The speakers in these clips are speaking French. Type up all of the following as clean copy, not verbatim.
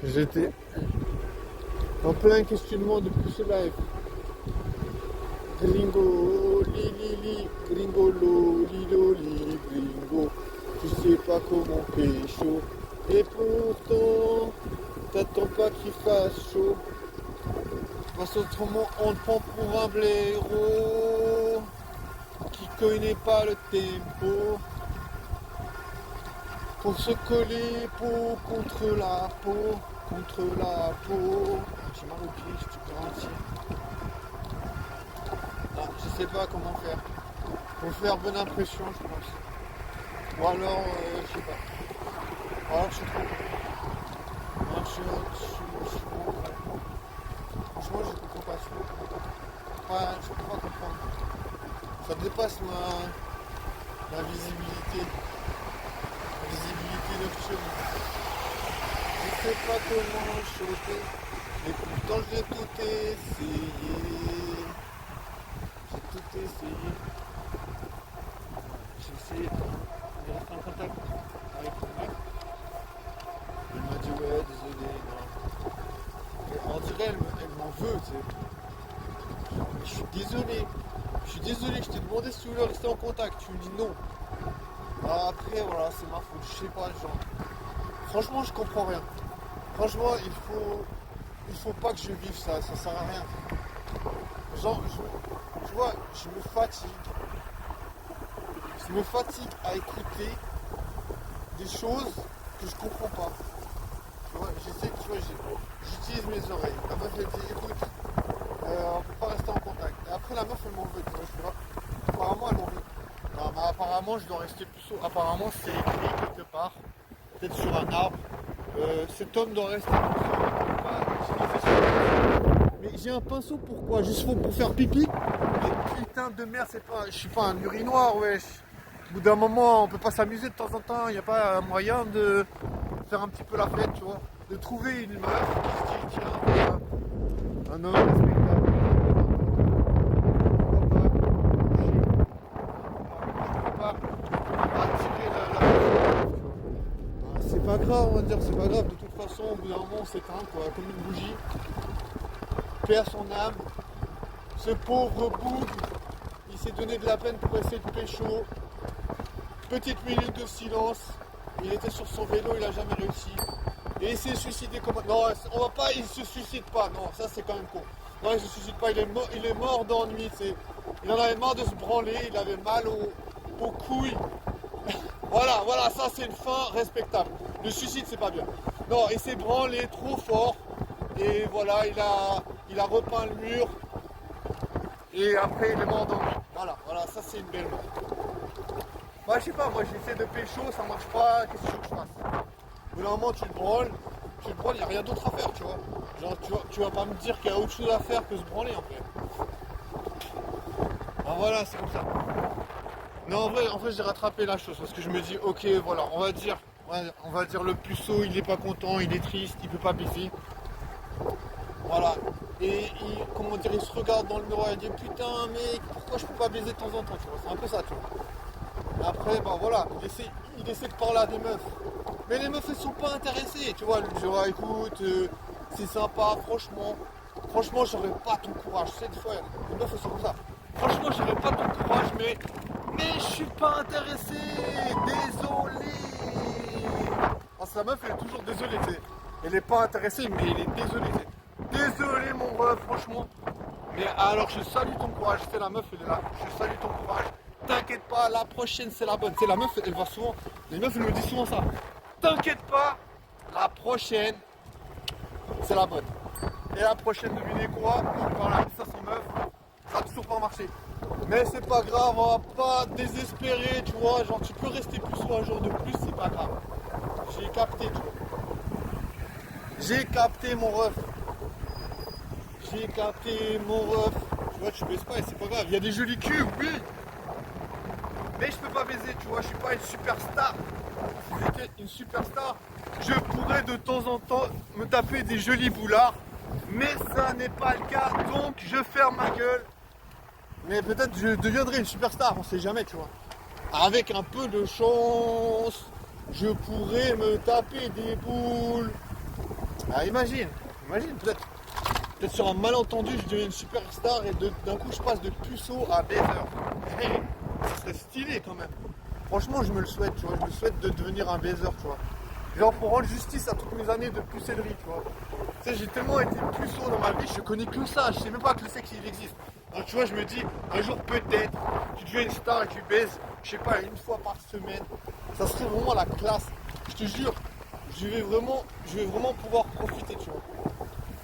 J'étais en plein questionnement depuis ce live. Gringo, li li li, gringo, lo, li lo, li, gringo. Tu sais pas comment pécho. Et pourtant, t'attends pas qu'il fasse chaud. Parce qu'autrement, on te prend pour un blaireau qui connaît pas le tempo. Pour se coller peau contre la peau, contre la peau. J'ai mal au pied, je te garantis. Non, je sais pas comment faire. Faut faire bonne impression, je pense. Ou alors, je sais pas. Ou alors je suis trop con. Non, je suis trop con. Franchement, je comprends pas. Je peux pas comprendre. Ça dépasse ma visibilité. Visibilité nocturne. Je sais pas comment choper. Et pourtant j'ai tout essayé. J'ai tout essayé. J'ai essayé de rester en contact avec une meuf. Elle m'a dit ouais désolé. Non. Et on dirait elle m'en veut, tu sais. Je suis désolé. Je t'ai demandé si tu voulais rester en contact. Tu me dis non. Alors après voilà c'est ma faute. Je sais pas genre. Franchement je comprends rien. Franchement il faut pas que je vive ça sert à rien. Genre tu vois, je me fatigue à écouter des choses que je comprends pas. Tu vois, j'utilise mes oreilles. La meuf elle dit écoute, on peut pas rester en contact. Et après la meuf elle m'en veut, tu vois, je sais pas. Apparemment elle m'en veut. Non mais apparemment je dois rester plus haut. Apparemment c'est écrit quelque part, peut-être sur un arbre. Cet homme doit rester plus haut. Mais j'ai un pinceau pourquoi? Juste pour faire pipi? Mais putain de merde, je suis pas un urinoir, wesh. Au bout d'un moment, on peut pas s'amuser de temps en temps. Il n'y a pas moyen de faire un petit peu la fête, tu vois. De trouver une meuf qui se dit, tiens, voilà, un homme respectable. C'est pas grave, on va dire, c'est pas grave. De toute façon, au bout d'un moment, on s'éteint, quoi, comme une bougie. Paix à son âme. Ce pauvre bougre, il s'est donné de la peine pour essayer de pécho. Petite minute de silence. Il était sur son vélo, il a jamais réussi. Et il s'est suicidé comme... Non, on va pas, il se suicide pas. Non, ça c'est quand même con. Non, il se suicide pas, il est mort d'ennui. Il en avait marre de se branler, il avait mal aux couilles. Voilà, ça c'est une fin respectable. Le suicide c'est pas bien. Non, il s'est branlé trop fort. Et voilà, il a repeint le mur. Et après il est mort d'ennui. Voilà, ça c'est une belle mort. Bah je sais pas, moi j'essaie de pécho, ça marche pas, qu'est-ce que tu veux que je fasse? Au bout d'un moment tu te branles, il n'y a rien d'autre à faire, tu vois. Genre tu vas pas me dire qu'il y a autre chose à faire que se branler en fait. Ah voilà, c'est comme ça. Non en vrai j'ai rattrapé la chose parce que je me dis ok voilà, on va dire le puceau il est pas content, il est triste, il peut pas baiser. Voilà. Et comment dire, il se regarde dans le miroir et dit putain mec, pourquoi je peux pas baiser de temps en temps, tu vois, c'est un peu ça, tu vois. Après, bah voilà, il essaie de parler à des meufs. Mais les meufs, elles sont pas intéressées, tu vois. Je dis, ah, écoute, c'est sympa, franchement, j'aurais pas ton courage. Cette fois, les meufs, elles sont comme ça. Franchement, j'aurais pas ton courage, mais je suis pas intéressé. Désolé. Parce que la meuf, elle est toujours désolée, tu sais. Elle est pas intéressée, mais elle est désolée, tu sais. Désolé, mon ref, franchement. Mais alors, je salue ton courage. C'est la meuf, elle est là. Je salue ton courage. T'inquiète pas, la prochaine c'est la bonne. C'est la meuf, elle va souvent. Les meufs, elles me disent souvent ça. T'inquiète pas, la prochaine c'est la bonne. Et la prochaine, devinez quoi? Je parle à 500 meufs, ça a toujours pas marché. Mais c'est pas grave, on va pas désespérer, tu vois. Genre, tu peux rester plus ou un jour de plus, c'est pas grave. J'ai capté, tu vois. J'ai capté mon ref. J'ai capté mon ref. Tu vois, tu baises pas et c'est pas grave. Il y a des jolis culs, oui. Mais je peux pas baiser, tu vois, je suis pas une superstar. Si j'étais une superstar, je pourrais de temps en temps me taper des jolis boulards. Mais ça n'est pas le cas, donc je ferme ma gueule. Mais peut-être je deviendrai une superstar, on sait jamais, tu vois. Avec un peu de chance, je pourrais me taper des boules. Ah, imagine, peut-être sur un malentendu, je deviens une superstar et d'un coup je passe de puceau à baiser. Hey, ça serait stylé quand même. Franchement, je me le souhaite, tu vois, je me souhaite de devenir un baiser, tu vois. Genre pour rendre justice à toutes mes années de pucellerie, tu vois. Tu sais, j'ai tellement été puceau dans ma vie, je connais que ça, je sais même pas que le sexe il existe. Donc tu vois, je me dis, un jour peut-être, tu deviens une star et tu baises, je sais pas, une fois par semaine. Ça serait vraiment la classe. Je te jure, je vais vraiment pouvoir profiter, tu vois.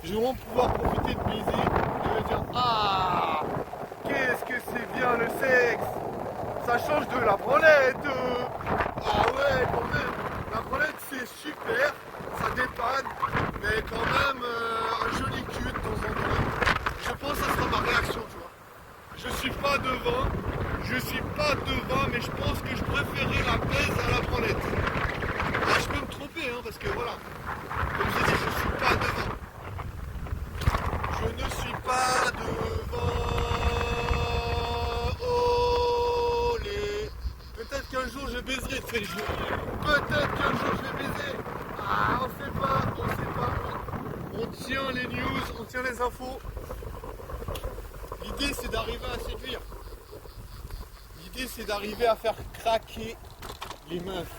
Je vais vraiment pouvoir profiter de baiser et me dire, ah, qu'est-ce que c'est bien le sexe. Ça change de la branlette. Ah ouais, quand même. La branlette c'est super, ça dépanne, mais quand même un joli cul de temps en temps. Je pense que ça sera ma réaction, tu vois. Je suis pas devin, mais je pense que je préférais la baise à la branlette. Ah, je peux me tromper, hein, parce que voilà, comme je dis, je suis pas devin. Je ne suis pas devant. Olé. Peut-être qu'un jour je baiserai de ces jours. Peut-être qu'un jour je vais baiser. Ah, on sait pas. On tient les news, on tient les infos. L'idée c'est d'arriver à séduire. L'idée c'est d'arriver à faire craquer les meufs.